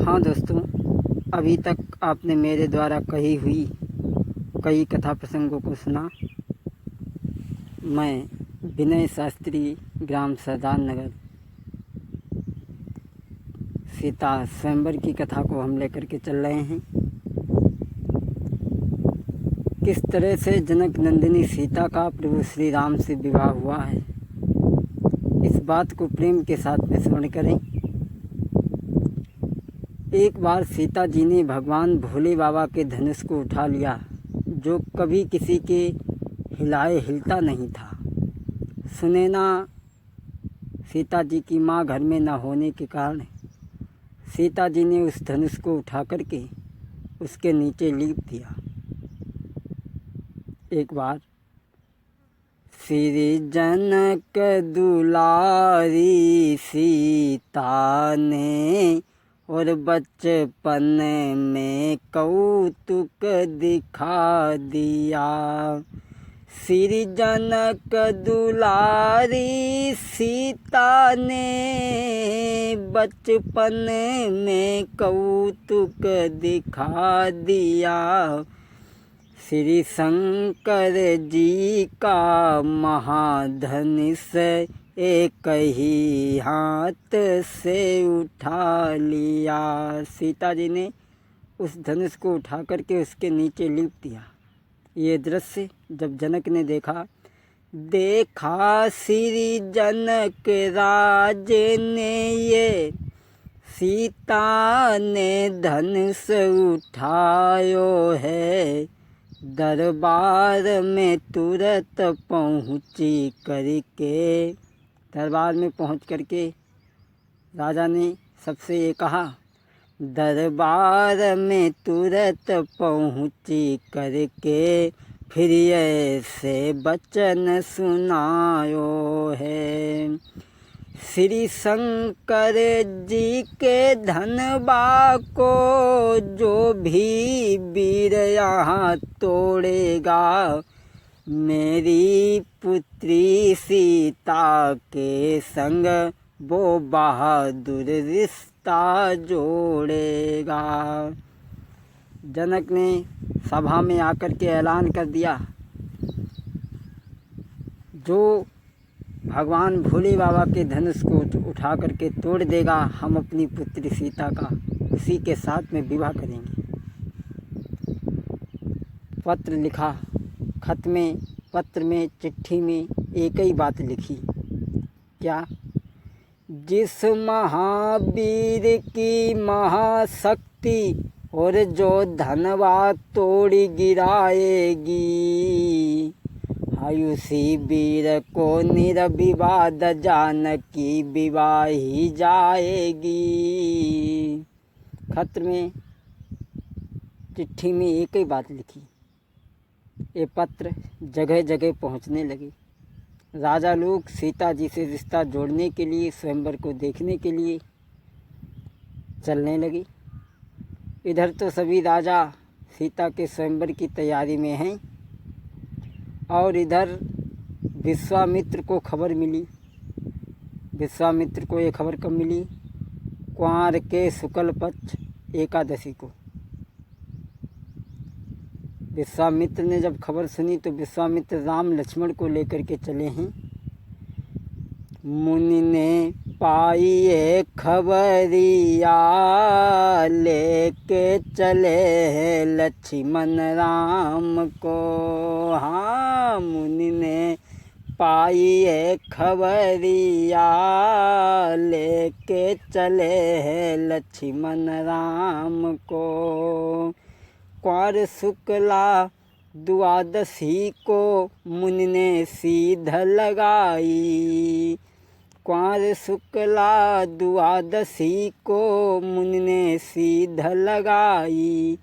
हाँ दोस्तों, अभी तक आपने मेरे द्वारा कही हुई कई कथा प्रसंगों को सुना। मैं विनय शास्त्री, ग्राम सरदार नगर, सीता स्वयंवर की कथा को हम लेकर के चल रहे हैं। किस तरह से जनक नंदिनी सीता का प्रभु श्री राम से विवाह हुआ है, इस बात को प्रेम के साथ में स्मरण करें। एक बार सीता जी ने भगवान भोले बाबा के धनुष को उठा लिया, जो कभी किसी के हिलाए हिलता नहीं था। सुनैना सीता जी की माँ घर में न होने के कारण सीता जी ने उस धनुष को उठा करके उसके नीचे लीप दिया। एक बार श्री जनक दुलारी सीता ने और बचपन में कौतुक दिखा दिया। श्री जनक दुलारी सीता ने बचपन में कौतुक दिखा दिया। श्री शंकर जी का महाधनुष एक ही हाथ से उठा लिया। सीता जी ने उस धनुष को उठा करके उसके नीचे लीप दिया। ये दृश्य जब जनक ने देखा श्री जनक राज ने ये सीता ने धनुष उठायो है। दरबार में तुरंत पहुँची करके दरबार में पहुँच करके राजा ने सबसे ये कहा, दरबार में तुरंत पहुँची करके फिर ऐसे वचन सुनायो है। श्री शंकर जी के धनबा को जो भी वीर यहाँ तोड़ेगा, मेरी पुत्री सीता के संग वो बहादुर रिश्ता जोड़ेगा। जनक ने सभा में आकर के ऐलान कर दिया, जो भगवान भोले बाबा के धनुष को उठा करके तोड़ देगा, हम अपनी पुत्री सीता का उसी के साथ में विवाह करेंगे। पत्र लिखा, खत में, पत्र में, चिट्ठी में एक ही बात लिखी, क्या? जिस महावीर की महाशक्ति और जो धनवा तोड़ गिराएगी, उसी वीर को निर्विवाद जानकी विवाही जाएगी। खत में, चिट्ठी में एक ही बात लिखी। ये पत्र जगह जगह पहुंचने लगे। राजा लोग सीता जी से रिश्ता जोड़ने के लिए, स्वयंवर को देखने के लिए चलने लगे। इधर तो सभी राजा सीता के स्वयंवर की तैयारी में हैं, और इधर विश्वामित्र को खबर मिली। विश्वामित्र को ये खबर कब मिली? कुंवार के शुक्ल पक्ष एकादशी को। विश्वामित्र ने जब खबर सुनी तो विश्वामित्र राम लक्ष्मण को लेकर के चले हैं। मुनि ने पाई ये खबरिया, लेके चले हैं लक्ष्मण राम को। हाँ, मुनि ने पाई ये खबरिया, लेके चले हैं लक्ष्मण राम को। कुंवर शुक्ला द्वादशी को मुनि ने सीध लगाई। कुंवर शुक्ला द्वादशी को मुनि ने सीध लगाई।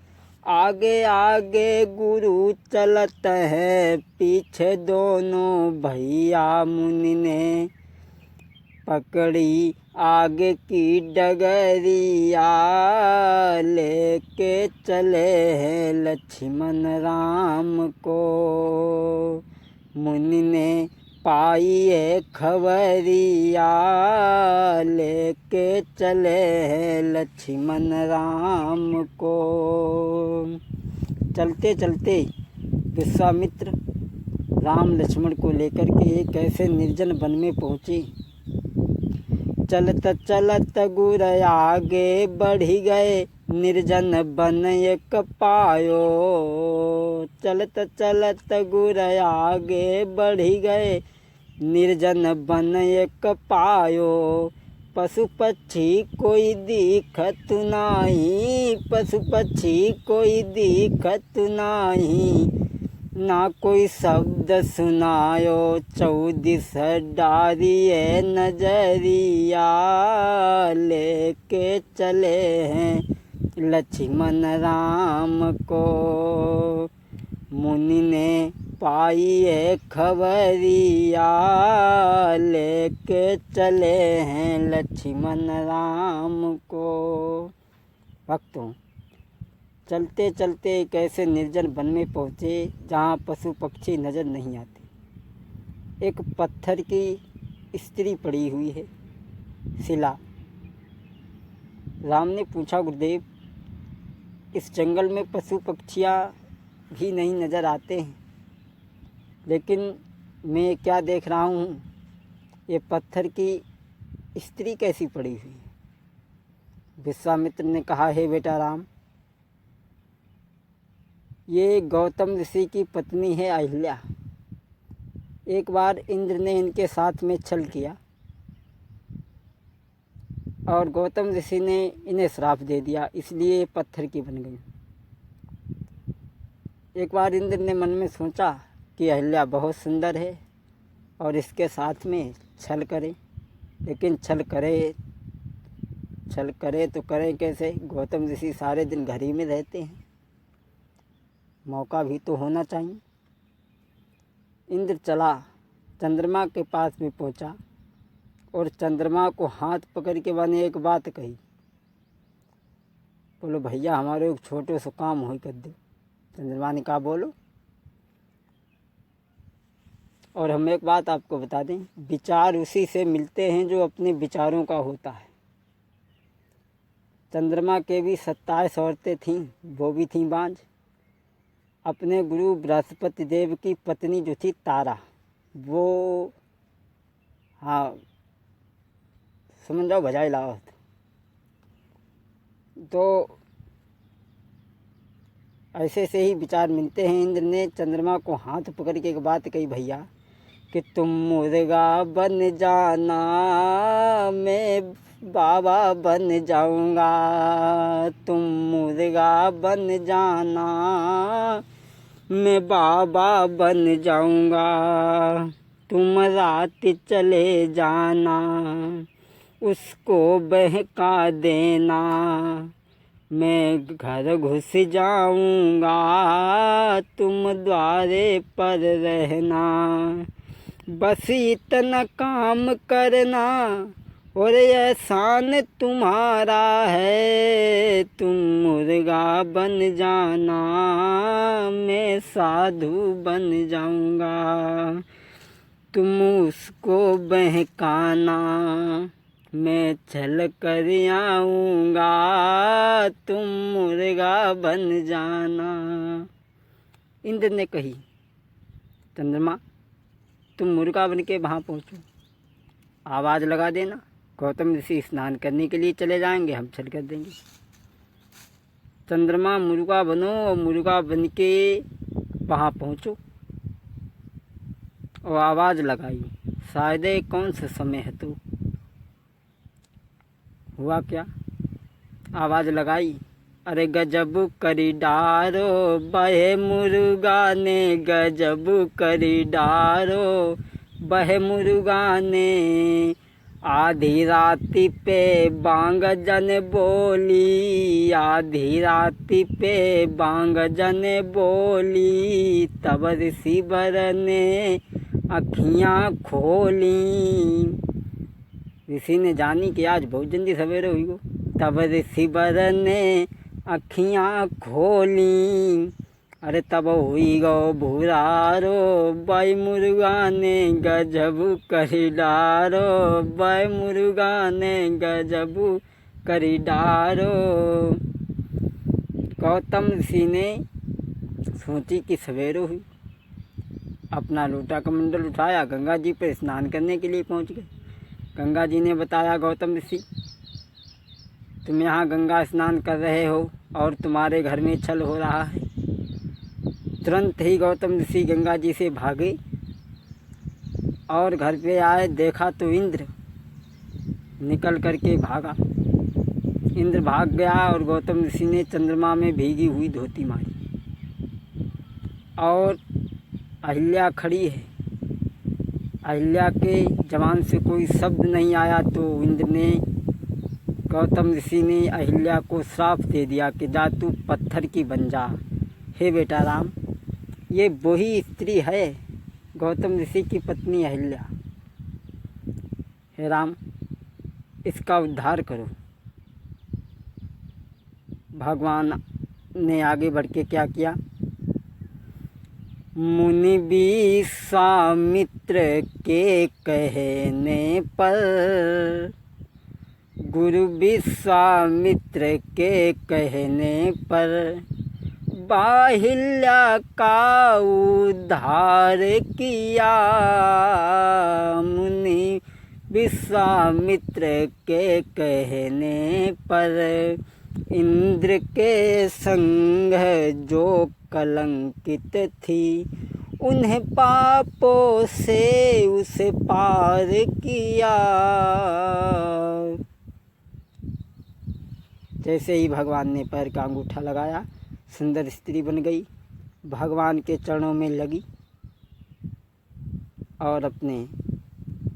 आगे आगे गुरु चलत है, पीछे दोनों भैया मुनि ने पकड़ी आगे की डगरिया, लेके चले हैं लक्ष्मण राम को। मुनि ने पाई है खबरिया, लेके चले हैं लक्ष्मण राम को। चलते चलते विश्वामित्र राम लक्ष्मण को लेकर के एक ऐसे निर्जन वन में पहुँचे। चलत चलत गुर आगे बढ़ी गए, निर्जन वन एक पायो। चलत चलत गुर आगे बढ़ी गए, निर्जन वन एक पायो। पशु पक्षी कोई दिखत नाही, पशु पक्षी कोई दिखत नाही, ना कोई शब्द सुनायो। चौदिस डारिये नजरिया, लेके चले हैं लक्ष्मण राम को। मुनि ने पाई है खबरिया, लेके चले हैं लक्ष्मण राम को। भक्तों, चलते चलते एक ऐसे निर्जन वन में पहुँचे जहाँ पशु पक्षी नज़र नहीं आते। एक पत्थर की स्त्री पड़ी हुई है, शिला। राम ने पूछा, गुरुदेव, इस जंगल में पशु पक्षियाँ भी नहीं नज़र आते हैं, लेकिन मैं क्या देख रहा हूँ, ये पत्थर की स्त्री कैसी पड़ी हुई है। विश्वामित्र ने कहा, हे बेटा राम, ये गौतम ऋषि की पत्नी है अहिल्या। एक बार इंद्र ने इनके साथ में छल किया और गौतम ऋषि ने इन्हें श्राप दे दिया, इसलिए पत्थर की बन गई। एक बार इंद्र ने मन में सोचा कि अहिल्या बहुत सुंदर है और इसके साथ में छल करे, लेकिन छल करे तो करें कैसे। गौतम ऋषि सारे दिन घर ही में रहते हैं, मौका भी तो होना चाहिए। इंद्र चला, चंद्रमा के पास में पहुंचा और चंद्रमा को हाथ पकड़ के मैंने एक बात कही, बोलो भैया हमारे एक छोटे से काम हो कर दो। चंद्रमा ने कहा, बोलो। और हम एक बात आपको बता दें, विचार उसी से मिलते हैं जो अपने विचारों का होता है। चंद्रमा के भी 27 औरतें थीं, वो भी थीं बांझ। अपने गुरु बृहस्पति देव की पत्नी जो थी तारा, वो समझ जाओ बजाई लावत। तो ऐसे से ही विचार मिलते हैं। इंद्र ने चंद्रमा को हाथ पकड़ के एक बात कही, भैया कि तुम मुर्गा बन जाना, मैं बाबा बन जाऊंगा। तुम मुर्गा बन जाना, मैं बाबा बन जाऊंगा। तुम रात चले जाना, उसको बहका देना, मैं घर घुस जाऊंगा। तुम द्वारे पर रहना, बस इतना काम करना और एहसान तुम्हारा है। तुम मुर्गा बन जाना, मैं साधु बन जाऊंगा। तुम उसको बहकाना, मैं चल कर आऊँगा। तुम मुर्गा बन जाना। इंद्र ने कही, चंद्रमा तुम मुर्गा बन के वहाँ पहुँचो, आवाज़ लगा देना, गौतम ऋषि स्नान करने के लिए चले जाएंगे, हम चल कर देंगे। चंद्रमा मुर्गा बनो और मुर्गा बन के वहाँ पहुँचो और आवाज़ लगाई, शायद कौन सा समय है। तो हुआ क्या, आवाज़ लगाई, अरे गजब करी डारो, बहे मुर्गा ने गजब करी डारो, बहे मुर्गा ने। आधी राती पे बांग जन बोली, आधी राती पे बांग जन बोली, तब ऋषि वर ने अखियाँ खोली। ऋषि ने जानी कि आज बहुत जल्दी सवेरे हुई हो। तब ऋषि वर ने अखियाँ खोली, अरे तब हुई गो भूरारो, बाई मुर्गा ने गजब करी डारो, बाई मुर्गा ने गजब करी डारो। गौतम ऋषि ने सोची कि सवेरे हुई, अपना लोटा कमंडल उठाया, गंगा जी पर स्नान करने के लिए पहुंच गए। गंगा जी ने बताया, गौतम ऋषि तुम यहाँ गंगा स्नान कर रहे हो और तुम्हारे घर में छल हो रहा है। तुरंत ही गौतम ऋषि गंगा जी से भागे और घर पे आए, देखा तो इंद्र निकल करके भागा। इंद्र भाग गया और गौतम ऋषि ने चंद्रमा में भीगी हुई धोती मारी और अहिल्या खड़ी है। अहिल्या के जबान से कोई शब्द नहीं आया तो इंद्र ने, गौतम ऋषि ने अहिल्या को श्राप दे दिया कि जा तू पत्थर की बन जा। हे बेटा राम, ये वही स्त्री है गौतम ऋषि की पत्नी अहिल्या। हे राम, इसका उद्धार करो। भगवान ने आगे बढ़ के क्या किया, मुनि विश्वामित्र के कहने पर, गुरु विश्वामित्र के कहने पर, अहिल्या का उद्धार किया। मुनि विश्वामित्र के कहने पर, इंद्र के संग जो कलंकित थी, उन्हें पापों से उसे पार किया। जैसे ही भगवान ने पैर का अंगूठा लगाया, सुंदर स्त्री बन गई, भगवान के चरणों में लगी और अपने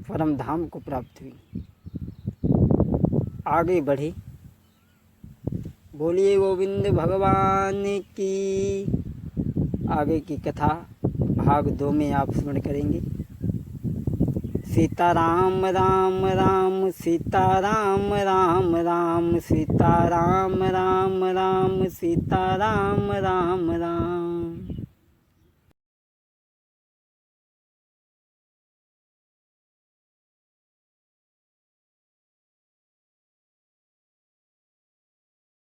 परम धाम को प्राप्त हुई। आगे बढ़े। बोलिए गोविंद भगवान की। आगे की कथा भाग 2 में आप स्मरण करेंगे। सीता राम राम राम, सीता राम राम राम, सीता राम राम राम, सीता राम राम राम।